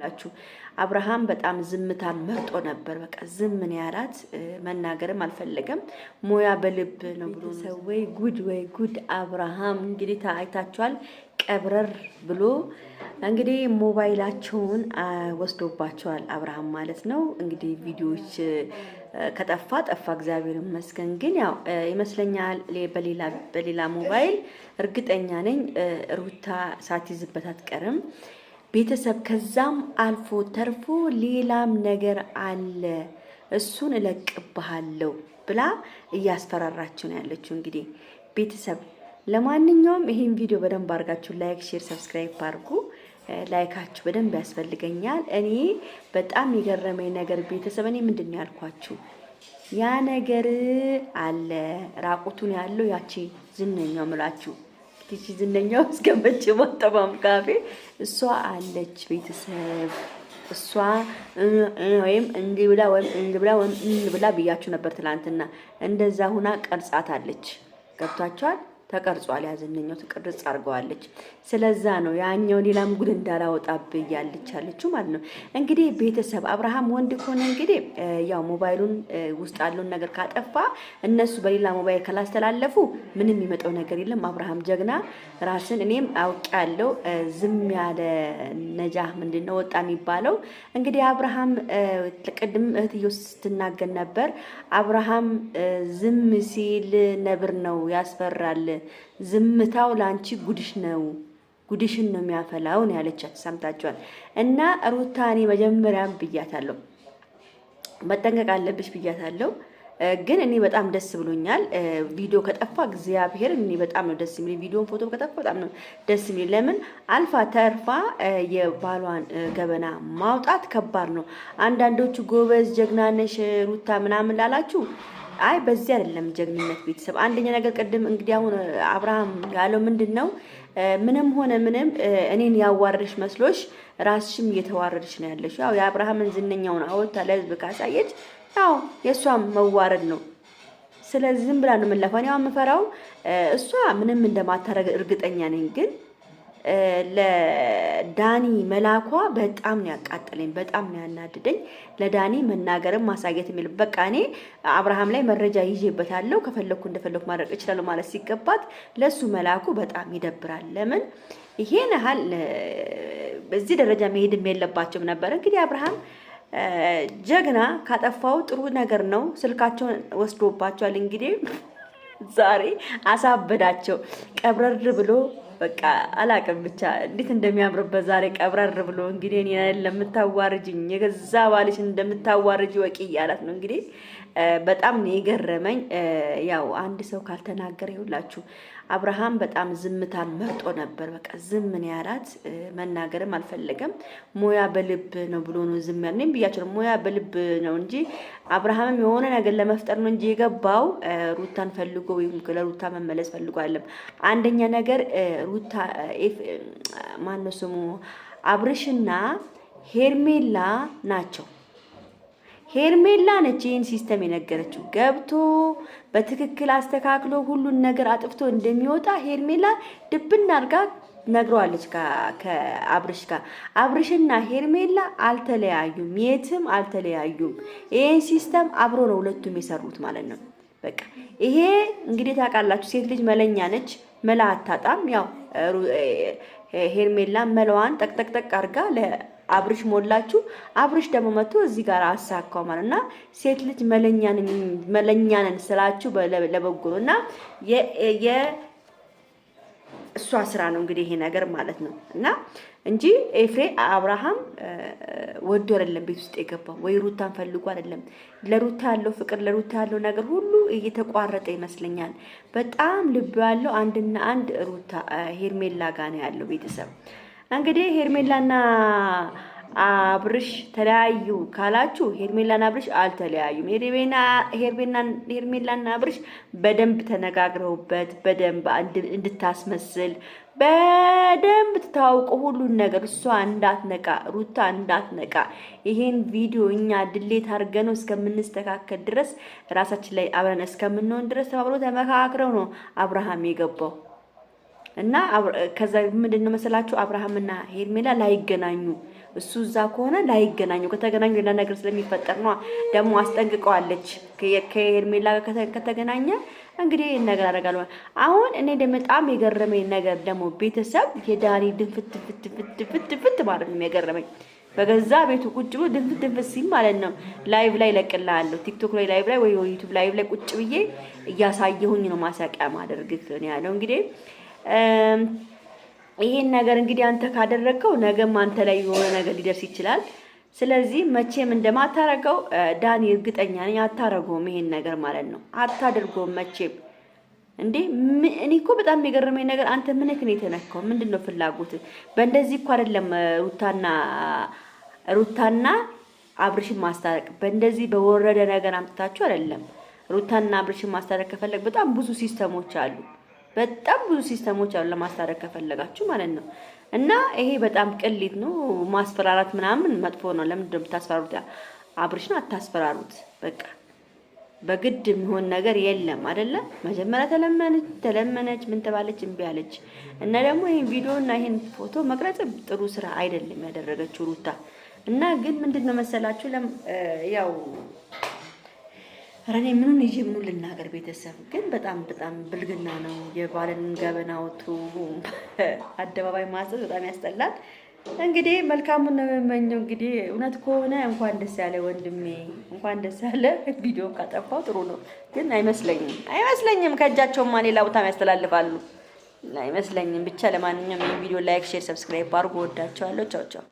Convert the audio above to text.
ላችሁ አብርሃም በጣም ዝምታን መርጦ ነበር። በቃ ዝም ምን ያላት መናገርም አልፈለገም። ሞያ በልብ ነው ብሎ ሰው ወይ ጉድ አብርሃም እንግዲህ ታይታችኋል። ቀብረር ብሎ እንግዲህ ሞባይላቸውን ወስዶባቸዋል አብርሃም ማለት ነው። እንግዲህ ቪዲዮዎች ከጠፋ እግዚአብሔር ይመስገን። ግን ያው ይመስለኛል በሌላ ሞባይል እርግጠኛ ነኝ ሩታ ሳትይዝበት አትቀርም። ቤተሰብ ከዛም አልፎ ተርፎ ሌላም ነገር አለ እሱን እለቅብሃለሁ ብላ እያስፈራራችሁ ነው ያለችው። እንግዲህ ቤተሰብ ለማንኛውም ይሄን ቪዲዮ በደንብ አድርጋችሁ ላይክ፣ ሼር፣ ሰብስክራይብ አድርጉ። ላይካችሁ በደንብ ያስፈልገኛል። እኔ በጣም የገረመኝ ነገር ቤተሰብ እኔ ምንድነው ያልኳችሁ ያ ነገር አለ ራቁቱን ያለው ያቺ ዝነኛው ምላችሁ እቺ ዝነኛው እስከመቼ ወጣባም ካፌ እሷ አለች ቤተሰብ እሷ ወይም እንዲብላ ብያችሁ ነበር ትላንትና። እንደዛ ሁና ቀርጻት አለች። ገብታችኋል? ተቀርጿል። ያዝነኛው ተቀርጽ አርገዋለች። ስለዛ ነው ያኛው ሌላም ጉድ እንዳላወጣብ ያለችው ማለት ነው። እንግዲህ ቤተሰብ አብርሃም ወንድ ኮነ እንግዲህ ያው ሞባይሉን ውስጥ ያለውን ነገር ካጠፋ እነሱ በሌላ ሞባይል ካላስተላለፉ ምንም የሚመጣው ነገር የለም። አብርሃም ጀግና ራስን እኔም አውቃለሁ። ዝም ያለ ነጃህ ምንድነው ወጣ የሚባለው። እንግዲህ አብርሃም ቅድም እህትዮ ስትናገር ነበር። አብርሃም ዝም ሲል ነብር ነው ያስፈራል። ዝምታው ላንቺ ጉድሽን ነው የሚያፈላው ነው ያለቻት። ሰምታችኋል? እና ሩታኔ መጀመሪያም ብያታለሁ መጠንቀቅ አለብሽ ብያታለሁ። ግን እኔ በጣም ደስ ብሎኛል። ቪዲዮ ከጠፋ እግዚአብሔር እኔ በጣም ነው ደስ የሚል። ቪዲዮን ፎቶ ከጠፋ በጣም ነው ደስ የሚል። ለምን አልፋ ተርፋ የባሏን ገበና ማውጣት ከባድ ነው። አንዳንዶቹ ጎበዝ ጀግና ነሽ ሩታ ምናምን ላላችሁ አይ በዚህ አይደለም ጀግንነት ቤተሰብ። አንደኛ ነገር ቀደም እንግዲህ አሁን አብርሃም ያለው ምንድነው ምንም ሆነ ምንም እኔን ያዋርድሽ መስሎሽ ራስሽም እየተዋረድሽ ነው ያለሽ። ያው የአብርሃምን ዝነኛውን አወጣ ለህዝብ ካሳየች ያው የሷም መዋረድ ነው። ስለዚህ ዝም ብላ ነው መለፋን። ያው የምፈራው እሷ ምንም እንደማታረግ እርግጠኛ ነኝ። ግን ለዳኒ መላኳ በጣም ነው ያቃጠለኝ፣ በጣም ነው ያናደደኝ። ለዳኒ መናገርም ማሳየት የሚል በቃ እኔ አብርሃም ላይ መረጃ ይዤበታለሁ ከፈለኩ እንደፈለኩ ማድረግ እችላለሁ ማለት ሲገባት ለሱ መላኩ በጣም ይደብራል። ለምን ይሄን ያህል በዚህ ደረጃ መሄድም የለባቸውም ነበር። እንግዲህ አብርሃም ጀግና ካጠፋው ጥሩ ነገር ነው። ስልካቸውን ወስዶባቸዋል። እንግዲህ ዛሬ አሳበዳቸው ቀብረር ብሎ በቃ አላቀም ብቻ እንዴት እንደሚያምርበት ዛሬ ቀብረር ብሎ እንግዲህ እኔ ለምታዋርጅኝ የገዛ ባልሽ እንደምታዋርጅ ወቂ ያላት ነው። እንግዲህ በጣም ነው የገረመኝ። ያው አንድ ሰው ካልተናገረ ይውላችሁ አብርሃም በጣም ዝምታን መርጦ ነበር። በቃ ዝም ምን ያላት መናገርም አልፈለገም። ሞያ በልብ ነው ብሎ ነው ዝም ያለው። እኔም ብያችሁ ሞያ በልብ ነው እንጂ አብርሃምም የሆነ ነገር ለመፍጠር ነው እንጂ የገባው ሩታን ፈልጎ ወይም ለሩታ መመለስ ፈልጎ አይደለም። አንደኛ ነገር ሩታ ማነው ስሙ አብርሽና ሄርሜላ ናቸው። ሄርሜላ ነች ይህን ሲስተም የነገረችው። ገብቶ በትክክል አስተካክሎ ሁሉን ነገር አጥፍቶ እንደሚወጣ ሄርሜላ ድብና አድርጋ ነግረዋለች ከአብርሽ ጋር። አብርሽና ሄርሜላ አልተለያዩም፣ የትም አልተለያዩም። ይህን ሲስተም አብሮ ነው ሁለቱም የሰሩት ማለት ነው። በቃ ይሄ እንግዲህ ታውቃላችሁ፣ ሴት ልጅ መለኛ ነች፣ መላ አታጣም። ያው ሄርሜላ መለዋን ጠቅጠቅጠቅ አድርጋ አብርሽ ሞላችሁ። አብርሽ ደግሞ መጥቶ እዚህ ጋር አሳካው ማለትና ሴት ልጅ መለኛንን ስላችሁ ለበጎ ነውና እሷ ስራ ነው እንግዲህ ይሄ ነገር ማለት ነው። እና እንጂ አብርሃም ወዶ አይደለም ቤት ውስጥ የገባው ወይ ሩታን ፈልጎ አይደለም። ለሩታ ያለው ፍቅር ለሩታ ያለው ነገር ሁሉ እየተቋረጠ ይመስለኛል። በጣም ልብ ያለው አንድና አንድ ሩታ ሄርሜላ ጋር ነው ያለው ቤተሰብ። እንግዲህ ሄርሜላና አብርሽ ተለያዩ ካላችሁ ሄርሜላና አብርሽ አልተለያዩም። ሄርሜላና አብርሽ በደንብ ተነጋግረውበት በደንብ እንድታስመስል በደንብ ተታውቁ ሁሉን ነገር እሷ እንዳትነቃ ሩታ እንዳትነቃ ይሄን ቪዲዮ እኛ ድሌት አድርገነው እስከምንስተካከል ድረስ ራሳችን ላይ አብረን እስከምንሆን ድረስ ተባብሮ ተመካክረው ነው አብርሃም የገባው። እና ከዛ ምንድነው መሰላችሁ አብርሃምና ሄርሜላ ላይገናኙ እሱ እዛ ከሆነ ላይገናኙ ከተገናኙ ሌላ ነገር ስለሚፈጠር ነው። ደግሞ አስጠንቅቀዋለች ከሄርሜላ ጋር ከተገናኘ እንግዲህ ነገር አደርጋለሁ። አሁን እኔ በጣም የገረመኝ ነገር ደግሞ ቤተሰብ የዳኒ ድንፍት ፍት ማለት ነው የገረመኝ። በገዛ ቤቱ ቁጭ ብሎ ድንፍት ሲል ማለት ነው። ላይቭ ላይ ለቅልሃለሁ ቲክቶክ ላይ ላይቭ ላይ ወይ ዩቲዩብ ላይቭ ላይ ቁጭ ብዬ እያሳየሁኝ ነው ማሳቂያ ማደርግህ ነው ያለው። እንግዲህ ይሄን ነገር እንግዲህ አንተ ካደረግከው ነገም አንተ ላይ የሆነ ነገር ሊደርስ ይችላል። ስለዚህ መቼም እንደማታረገው ዳኒ እርግጠኛ ነኝ። አታረገውም ይሄን ነገር ማለት ነው። አታደርገውም መቼም። እንዴ እኔ እኮ በጣም የገረመኝ ነገር አንተ ምን ነው የተነካው? ምንድነው ፍላጎት? በእንደዚህ እኮ አይደለም ሩታና አብርሽን ማስታረቅ። በእንደዚህ በወረደ ነገር አምጥታችሁ አይደለም። ሩታና አብርሽን ማስታረቅ ከፈለግ በጣም ብዙ ሲስተሞች አሉ። በጣም ብዙ ሲስተሞች አሉ ለማስታረቅ ከፈለጋችሁ ማለት ነው። እና ይሄ በጣም ቅሊት ነው። ማስፈራራት ምናምን መጥፎ ነው። ለምንድን ነው የምታስፈራሩት? አብርሽን አታስፈራሩት። በቃ በግድ የሚሆን ነገር የለም አይደለ? መጀመሪያ ተለመነች ምን ተባለች? እምቢ አለች። እና ደግሞ ይሄን ቪዲዮ እና ይሄን ፎቶ መቅረጽ ጥሩ ስራ አይደለም ያደረገችው ሩታ። እና ግን ምንድነው መሰላችሁ ያው ረኔ ምኑን ይዤ ምኑን ልናገር? ቤተሰብ ግን በጣም ብልግና ነው። የባልን ገበና ወጡ አደባባይ ማሰብ በጣም ያስጠላል። እንግዲህ መልካሙን ነው የምመኘው። እንግዲህ እውነት ከሆነ እንኳን ደስ ያለ ወንድሜ፣ እንኳን ደስ ያለ። ቪዲዮ ካጠፋው ጥሩ ነው ግን አይመስለኝም ከእጃቸውማ ሌላ ቦታም ያስተላልፋሉ አይመስለኝም። ብቻ ለማንኛውም ይሄን ቪዲዮ ላይክ፣ ሼር፣ ሰብስክራይብ አድርጉ። ወዳቸዋለሁ። ቻው ቻው።